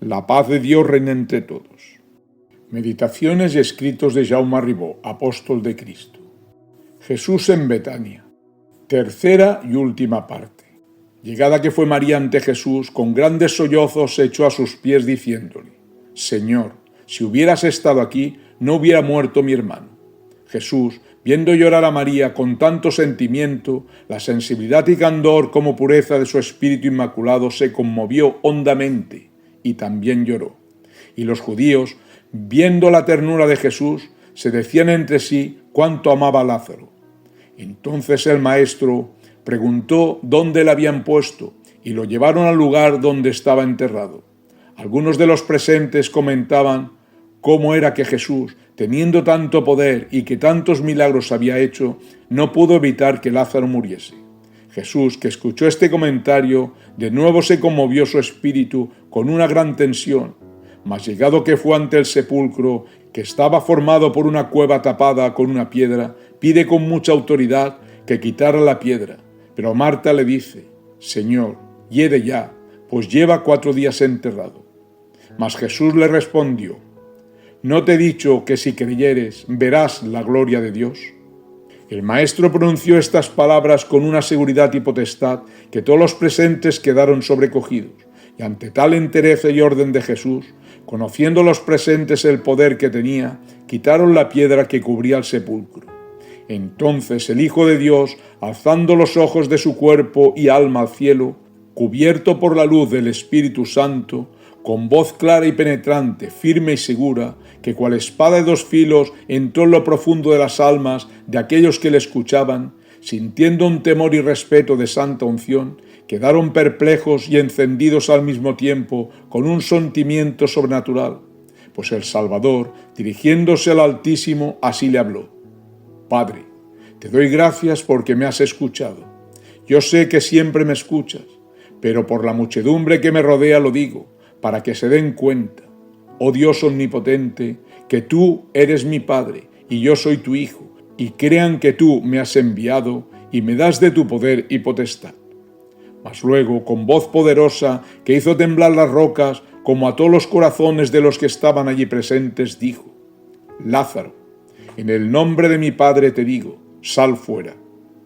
La paz de Dios reina entre todos. Meditaciones y escritos de Jaume Ribó, apóstol de Cristo. Jesús en Betania. Tercera y última parte. Llegada que fue María ante Jesús, con grandes sollozos se echó a sus pies diciéndole: Señor, si hubieras estado aquí, no hubiera muerto mi hermano. Jesús, viendo llorar a María con tanto sentimiento, la sensibilidad y candor como pureza de su espíritu inmaculado, se conmovió hondamente y también lloró. Y los judíos, viendo la ternura de Jesús, se decían entre sí cuánto amaba a Lázaro. Entonces el maestro preguntó dónde le habían puesto y lo llevaron al lugar donde estaba enterrado. Algunos de los presentes comentaban cómo era que Jesús, teniendo tanto poder y que tantos milagros había hecho, no pudo evitar que Lázaro muriese. Jesús, que escuchó este comentario, de nuevo se conmovió su espíritu con una gran tensión, mas llegado que fue ante el sepulcro, que estaba formado por una cueva tapada con una piedra, pide con mucha autoridad que quitara la piedra. Pero Marta le dice: Señor, hiede ya, pues lleva 4 días enterrado. Mas Jesús le respondió: ¿No te he dicho que si creyeres verás la gloria de Dios? El maestro pronunció estas palabras con una seguridad y potestad que todos los presentes quedaron sobrecogidos, y ante tal entereza y orden de Jesús, conociendo los presentes el poder que tenía, quitaron la piedra que cubría el sepulcro. Entonces el Hijo de Dios, alzando los ojos de su cuerpo y alma al cielo, cubierto por la luz del Espíritu Santo, con voz clara y penetrante, firme y segura, que cual espada de 2 filos entró en lo profundo de las almas de aquellos que le escuchaban, sintiendo un temor y respeto de santa unción, quedaron perplejos y encendidos al mismo tiempo con un sentimiento sobrenatural. Pues el Salvador, dirigiéndose al Altísimo, así le habló: Padre, te doy gracias porque me has escuchado. Yo sé que siempre me escuchas, pero por la muchedumbre que me rodea lo digo, para que se den cuenta, oh Dios omnipotente, que tú eres mi Padre y yo soy tu Hijo, y crean que tú me has enviado y me das de tu poder y potestad. Mas luego, con voz poderosa que hizo temblar las rocas, como a todos los corazones de los que estaban allí presentes, dijo: Lázaro, en el nombre de mi Padre te digo, sal fuera.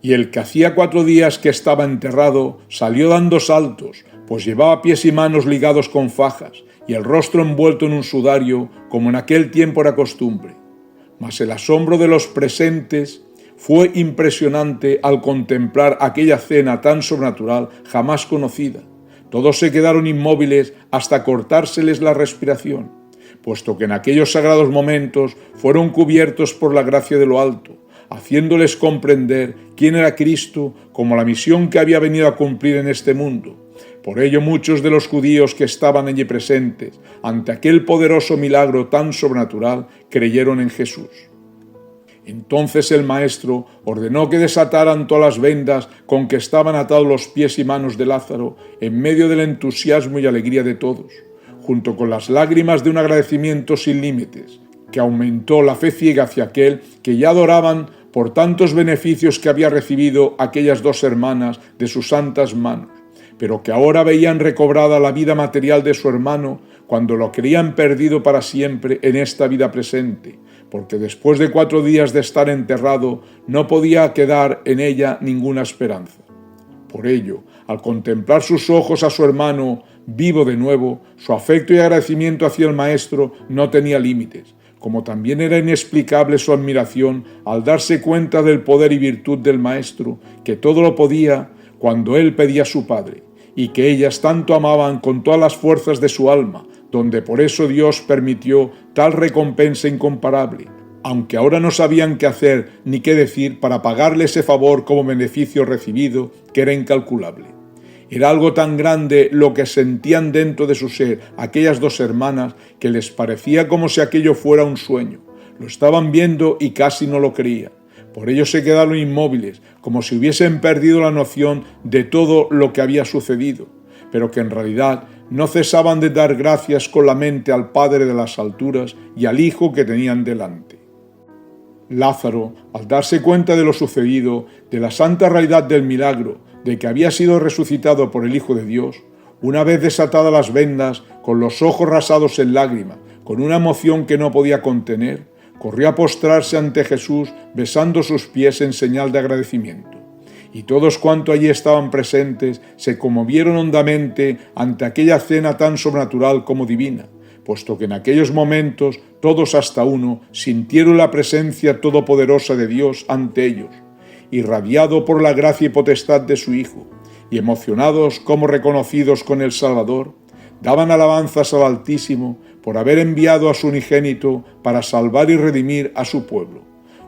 Y el que hacía 4 días que estaba enterrado salió dando saltos, pues llevaba pies y manos ligados con fajas, y el rostro envuelto en un sudario, como en aquel tiempo era costumbre. Mas el asombro de los presentes fue impresionante al contemplar aquella cena tan sobrenatural jamás conocida. Todos se quedaron inmóviles hasta cortárseles la respiración, puesto que en aquellos sagrados momentos fueron cubiertos por la gracia de lo alto, haciéndoles comprender quién era Cristo como la misión que había venido a cumplir en este mundo. Por ello muchos de los judíos que estaban allí presentes, ante aquel poderoso milagro tan sobrenatural, creyeron en Jesús. Entonces el maestro ordenó que desataran todas las vendas con que estaban atados los pies y manos de Lázaro, en medio del entusiasmo y alegría de todos, junto con las lágrimas de un agradecimiento sin límites, que aumentó la fe ciega hacia aquel que ya adoraban por tantos beneficios que había recibido aquellas 2 hermanas de sus santas manos, pero que ahora veían recobrada la vida material de su hermano cuando lo creían perdido para siempre en esta vida presente, porque después de 4 días de estar enterrado no podía quedar en ella ninguna esperanza. Por ello, al contemplar sus ojos a su hermano vivo de nuevo, su afecto y agradecimiento hacia el maestro no tenía límites, como también era inexplicable su admiración al darse cuenta del poder y virtud del maestro, que todo lo podía cuando él pedía a su Padre, y que ellas tanto amaban con todas las fuerzas de su alma, donde por eso Dios permitió tal recompensa incomparable, aunque ahora no sabían qué hacer ni qué decir para pagarle ese favor como beneficio recibido, que era incalculable. Era algo tan grande lo que sentían dentro de su ser aquellas 2 hermanas que les parecía como si aquello fuera un sueño. Lo estaban viendo y casi no lo creían. Por ello se quedaron inmóviles, como si hubiesen perdido la noción de todo lo que había sucedido, pero que en realidad no cesaban de dar gracias con la mente al Padre de las alturas y al Hijo que tenían delante. Lázaro, al darse cuenta de lo sucedido, de la santa realidad del milagro, de que había sido resucitado por el Hijo de Dios, Una vez desatadas las vendas, con los ojos rasados en lágrimas, con una emoción que no podía contener, corrió a postrarse ante Jesús, besando sus pies en señal de agradecimiento. Y todos cuantos allí estaban presentes se conmovieron hondamente ante aquella cena tan sobrenatural como divina, puesto que en aquellos momentos todos hasta uno sintieron la presencia todopoderosa de Dios ante ellos, irradiado por la gracia y potestad de su Hijo, y emocionados como reconocidos con el Salvador, daban alabanzas al Altísimo por haber enviado a su unigénito para salvar y redimir a su pueblo,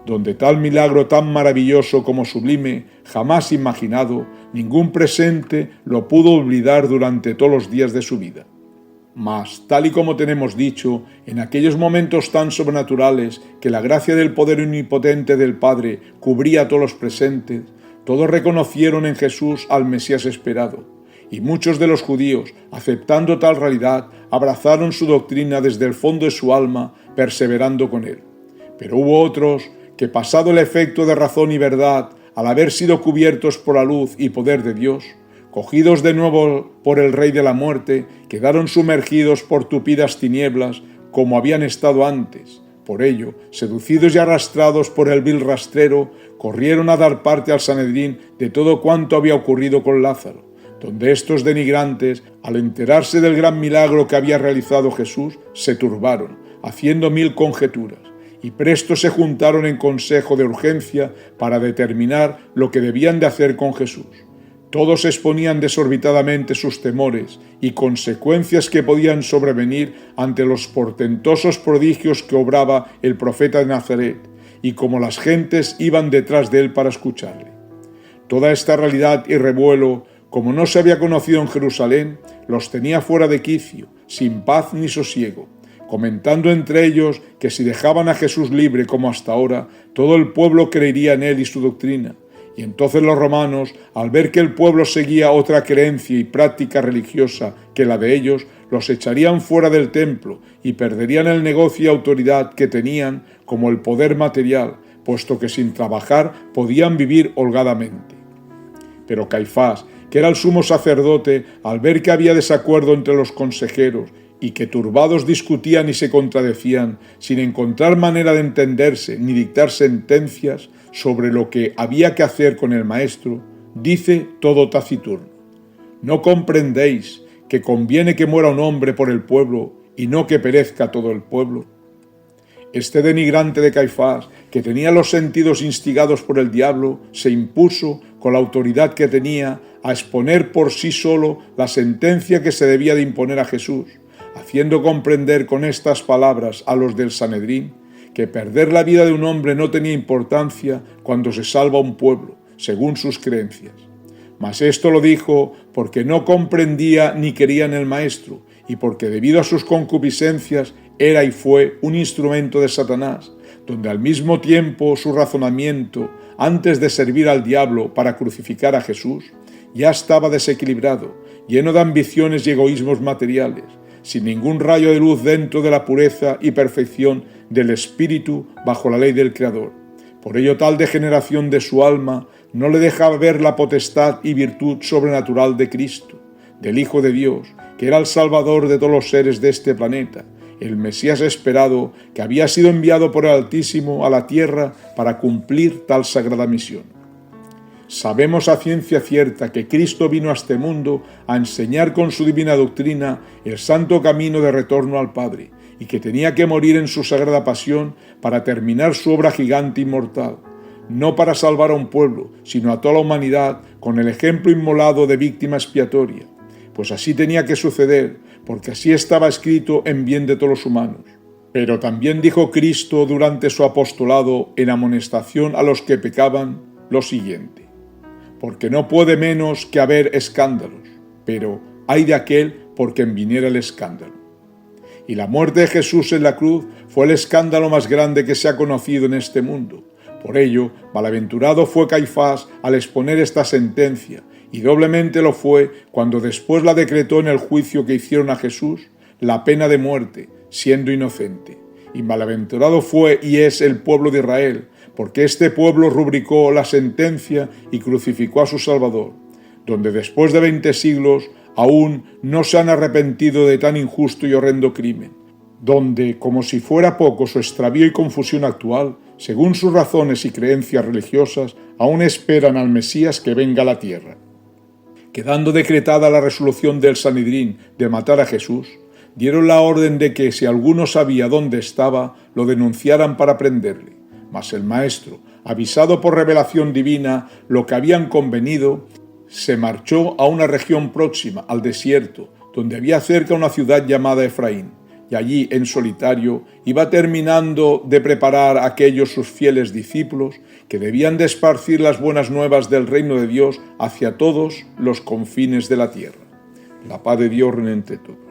donde tal milagro tan maravilloso como sublime, jamás imaginado, ningún presente lo pudo olvidar durante todos los días de su vida. Mas, tal y como tenemos dicho, en aquellos momentos tan sobrenaturales que la gracia del poder omnipotente del Padre cubría a todos los presentes, todos reconocieron en Jesús al Mesías esperado, y muchos de los judíos, aceptando tal realidad, abrazaron su doctrina desde el fondo de su alma, perseverando con él. Pero hubo otros que, pasado el efecto de razón y verdad, al haber sido cubiertos por la luz y poder de Dios, cogidos de nuevo por el Rey de la muerte, quedaron sumergidos por tupidas tinieblas como habían estado antes. Por ello, seducidos y arrastrados por el vil rastrero, corrieron a dar parte al Sanedrín de todo cuanto había ocurrido con Lázaro, donde estos denigrantes, al enterarse del gran milagro que había realizado Jesús, se turbaron, haciendo mil conjeturas, y presto se juntaron en consejo de urgencia para determinar lo que debían de hacer con Jesús. Todos exponían desorbitadamente sus temores y consecuencias que podían sobrevenir ante los portentosos prodigios que obraba el profeta de Nazaret, y como las gentes iban detrás de él para escucharle. Toda esta realidad y revuelo, como no se había conocido en Jerusalén, los tenía fuera de quicio, sin paz ni sosiego, comentando entre ellos que si dejaban a Jesús libre como hasta ahora, todo el pueblo creería en él y su doctrina. Y entonces los romanos, al ver que el pueblo seguía otra creencia y práctica religiosa que la de ellos, los echarían fuera del templo y perderían el negocio y autoridad que tenían como el poder material, puesto que sin trabajar podían vivir holgadamente. Pero Caifás, que era el sumo sacerdote, al ver que había desacuerdo entre los consejeros y que turbados discutían y se contradecían, sin encontrar manera de entenderse ni dictar sentencias sobre lo que había que hacer con el Maestro, dice todo taciturno: ¿no comprendéis que conviene que muera un hombre por el pueblo y no que perezca todo el pueblo? Este denigrante de Caifás, que tenía los sentidos instigados por el diablo, se impuso, con la autoridad que tenía, a exponer por sí solo la sentencia que se debía de imponer a Jesús, haciendo comprender con estas palabras a los del Sanedrín que perder la vida de un hombre no tenía importancia cuando se salva un pueblo, según sus creencias. Mas esto lo dijo porque no comprendía ni quería en el Maestro, y porque debido a sus concupiscencias era y fue un instrumento de Satanás, donde al mismo tiempo su razonamiento, antes de servir al diablo para crucificar a Jesús, ya estaba desequilibrado, lleno de ambiciones y egoísmos materiales, sin ningún rayo de luz dentro de la pureza y perfección del espíritu bajo la ley del Creador. Por ello tal degeneración de su alma no le dejaba ver la potestad y virtud sobrenatural de Cristo, del Hijo de Dios, que era el Salvador de todos los seres de este planeta, el Mesías esperado que había sido enviado por el Altísimo a la tierra para cumplir tal sagrada misión. Sabemos a ciencia cierta que Cristo vino a este mundo a enseñar con su divina doctrina el santo camino de retorno al Padre, y que tenía que morir en su sagrada pasión para terminar su obra gigante inmortal, no para salvar a un pueblo, sino a toda la humanidad con el ejemplo inmolado de víctima expiatoria. Pues así tenía que suceder, porque así estaba escrito en bien de todos los humanos. Pero también dijo Cristo durante su apostolado en amonestación a los que pecaban lo siguiente: porque no puede menos que haber escándalos, pero ay de aquel por quien viniera el escándalo. Y la muerte de Jesús en la cruz fue el escándalo más grande que se ha conocido en este mundo. Por ello, malaventurado fue Caifás al exponer esta sentencia, y doblemente lo fue cuando después la decretó en el juicio que hicieron a Jesús, la pena de muerte, siendo inocente. Y malaventurado fue y es el pueblo de Israel, porque este pueblo rubricó la sentencia y crucificó a su Salvador, donde después de 20 siglos aún no se han arrepentido de tan injusto y horrendo crimen, donde, como si fuera poco su extravío y confusión actual, según sus razones y creencias religiosas, aún esperan al Mesías que venga a la tierra. Quedando decretada la resolución del Sanedrín de matar a Jesús, dieron la orden de que, si alguno sabía dónde estaba, lo denunciaran para prenderle. Mas el maestro, avisado por revelación divina lo que habían convenido, se marchó a una región próxima, al desierto, donde había cerca una ciudad llamada Efraín, y allí, en solitario, iba terminando de preparar a aquellos sus fieles discípulos que debían de esparcir las buenas nuevas del reino de Dios hacia todos los confines de la tierra. La paz de Dios reine entre todos.